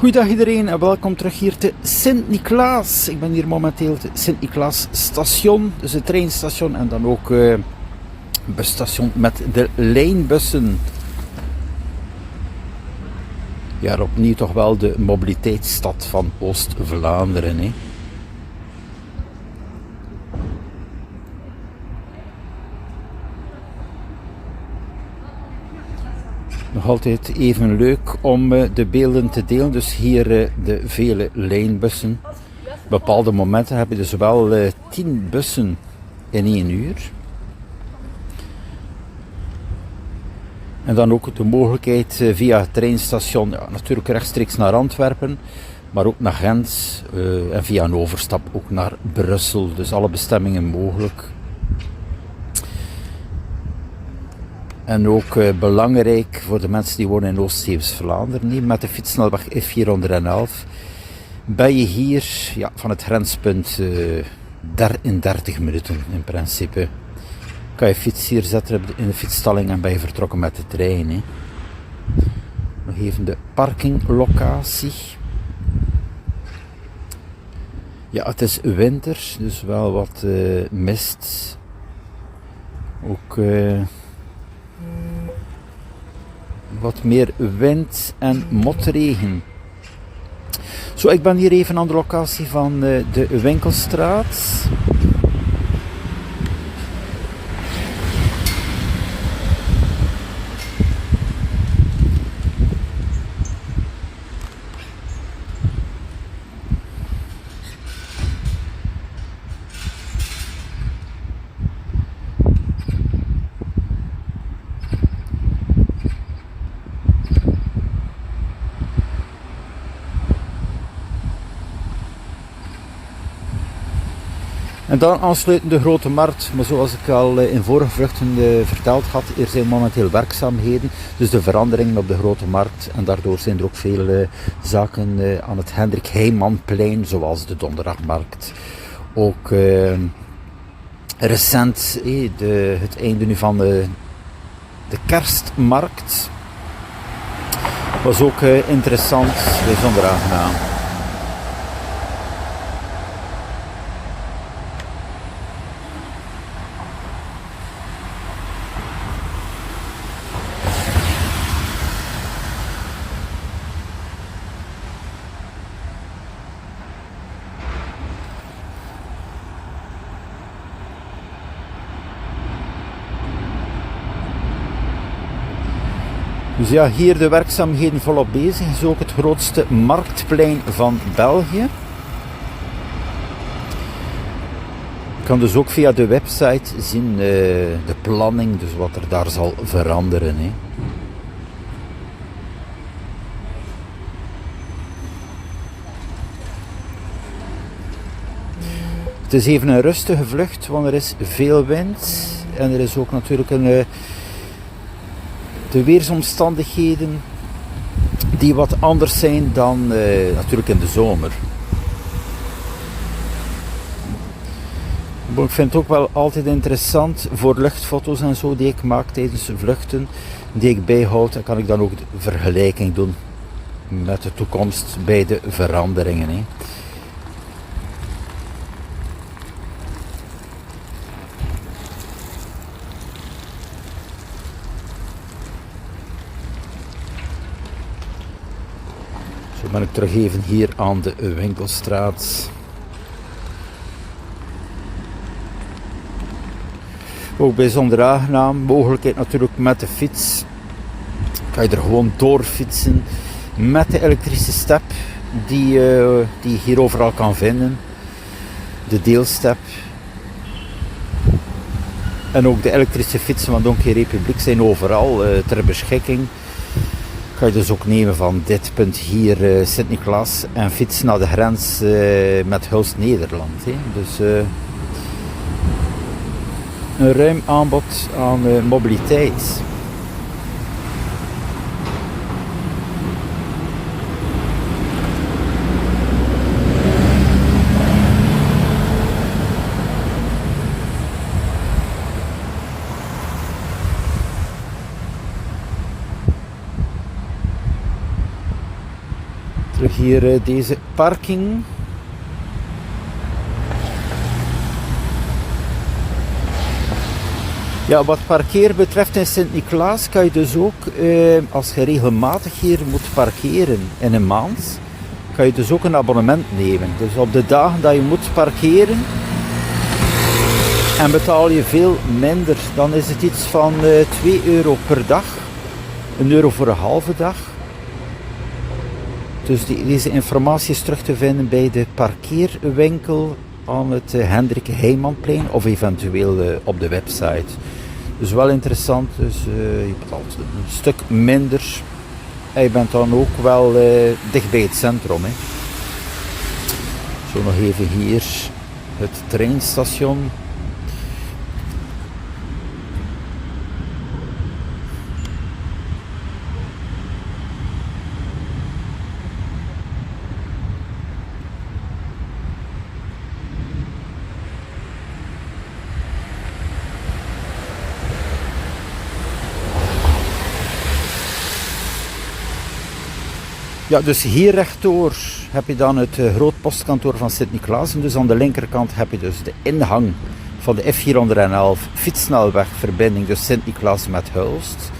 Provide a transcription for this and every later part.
Goedendag iedereen en welkom terug hier te Sint-Niklaas. Ik ben hier momenteel te Sint-Niklaas station, dus het treinstation en dan ook busstation met de lijnbussen. Ja, opnieuw toch wel de mobiliteitsstad van Oost-Vlaanderen, hè. Nog altijd even leuk om de beelden te delen. Dus hier de vele lijnbussen. Op bepaalde momenten heb je dus wel 10 bussen in 1 uur. En dan ook de mogelijkheid via het treinstation, ja, natuurlijk rechtstreeks naar Antwerpen, maar ook naar Gent en via een overstap ook naar Brussel. Dus alle bestemmingen mogelijk. En ook belangrijk voor de mensen die wonen in Oost-Vlaanderen, met de fietssnelweg F411 ben je hier van het grenspunt in 30 minuten in principe. Kan je fiets hier zetten in de fietsstalling en ben je vertrokken met de trein. Hè. Nog even de parkinglocatie. Ja, het is winter, dus wel wat mist. Ook wat meer wind en motregen. Zo, ik ben hier even aan de locatie van de Winkelstraat. En dan aansluitend de Grote Markt, maar zoals ik al in vorige vluchten verteld had, er zijn momenteel werkzaamheden, dus de veranderingen op de Grote Markt en daardoor zijn er ook veel zaken aan het Hendrik Heijmanplein, zoals de Donderdagmarkt. Ook recent het einde nu van de Kerstmarkt was ook interessant, bijzonder aangenaam. Dus ja, hier de werkzaamheden volop bezig. Het is ook het grootste marktplein van België. Je kan dus ook via de website zien de planning, dus wat er daar zal veranderen. Hè. Het is even een rustige vlucht, want er is veel wind. En er is ook natuurlijk de weersomstandigheden die wat anders zijn dan natuurlijk in de zomer. Ik vind het ook wel altijd interessant voor luchtfoto's en zo die ik maak tijdens vluchten, die ik bijhoud. Dan kan ik dan ook de vergelijking doen met de toekomst bij de veranderingen. Hè. Zo ben ik terug even hier aan de Winkelstraat. Ook bijzonder aangenaam, mogelijkheid natuurlijk met de fiets. Kan je er gewoon doorfietsen met de elektrische step die je hier overal kan vinden. De deelstep. En ook de elektrische fietsen van Donkey Republiek zijn overal ter beschikking. Kan je dus ook nemen van dit punt hier, Sint-Niklaas, en fietsen naar de grens met Hulst Nederland. Hè. Dus een ruim aanbod aan mobiliteit. Terug hier deze parking. Ja, wat parkeer betreft in Sint-Niklaas kan je dus ook, als je regelmatig hier moet parkeren in een maand, kan je dus ook een abonnement nemen. Dus op de dagen dat je moet parkeren en betaal je veel minder, dan is het iets van 2 euro per dag, €1 voor een halve dag. Dus deze informatie is terug te vinden bij de parkeerwinkel aan het Hendrik Heijmanplein of eventueel op de website. Dus wel interessant, dus je betaalt een stuk minder en je bent dan ook wel dicht bij het centrum. Hè. Zo nog even hier het treinstation. Ja, dus hier rechtdoor heb je dan het groot postkantoor van Sint-Niklaas. En dus aan de linkerkant heb je dus de ingang van de F411 fietssnelwegverbinding, dus Sint-Niklaas met Hulst.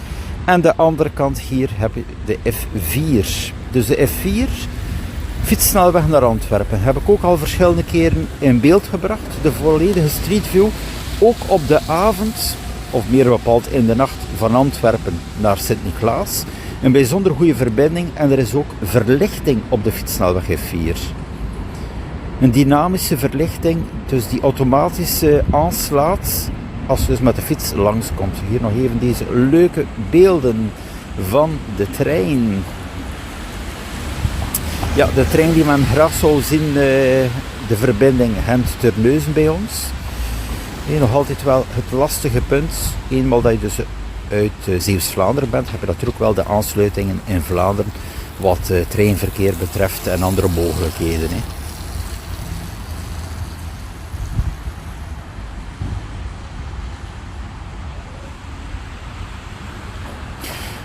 En de andere kant hier heb je de F4. Dus de F4 fietssnelweg naar Antwerpen. Heb ik ook al verschillende keren in beeld gebracht. De volledige streetview, ook op de avond, of meer bepaald in de nacht van Antwerpen naar Sint-Niklaas. Een bijzonder goede verbinding en er is ook verlichting op de fietssnelweg F4. Een dynamische verlichting, dus die automatisch aanslaat als je dus met de fiets langskomt. Hier nog even deze leuke beelden van de trein. Ja, de trein die men graag zou zien, de verbinding Gent-Terneuzen bij ons. Nog altijd wel het lastige punt, eenmaal dat je dus uit Zeeuws-Vlaanderen bent, heb je natuurlijk wel de aansluitingen in Vlaanderen wat treinverkeer betreft en andere mogelijkheden. Hè.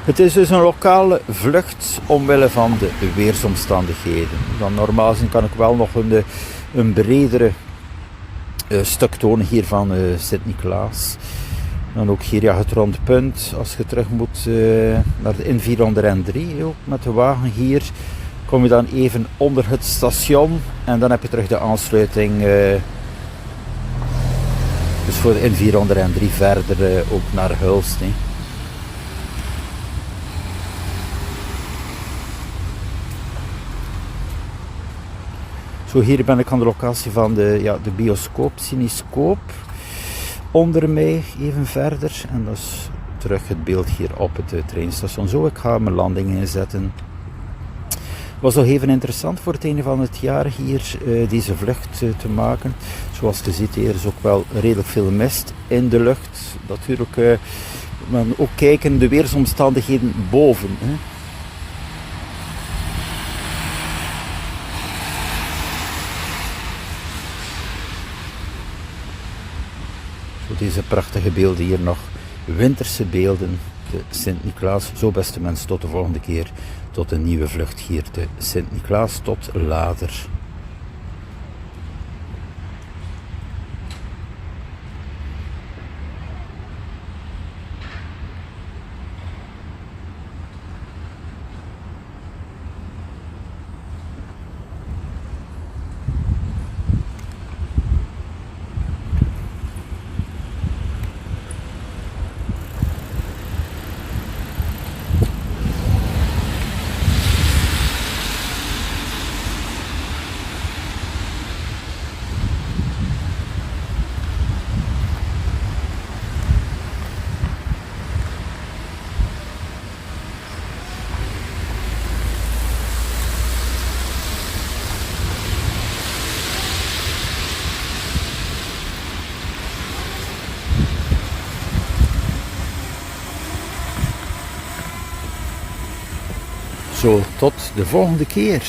Het is dus een lokale vlucht omwille van de weersomstandigheden. Dan normaal gezien kan ik wel nog een bredere stuk tonen hier van Sint-Niklaas. Dan ook hier ja, het rondpunt, als je terug moet naar de N403, ook met de wagen hier, kom je dan even onder het station en dan heb je terug de aansluiting dus voor de N403 verder ook naar Hulst. Nee. Zo, hier ben ik aan de locatie van de bioscoop, Cinescoop. Onder mij even verder en dat is terug het beeld hier op het treinstation. Zo, ik ga mijn landing inzetten. Was nog even interessant voor het einde van het jaar hier deze vlucht te maken. Zoals je ziet, hier is ook wel redelijk veel mist in de lucht. Natuurlijk, maar ook kijken de weersomstandigheden boven. Hè. Deze prachtige beelden hier nog, winterse beelden, de Sint-Niklaas. Zo beste mensen, tot de volgende keer, tot een nieuwe vlucht hier te Sint-Niklaas, tot later. Zo, tot de volgende keer.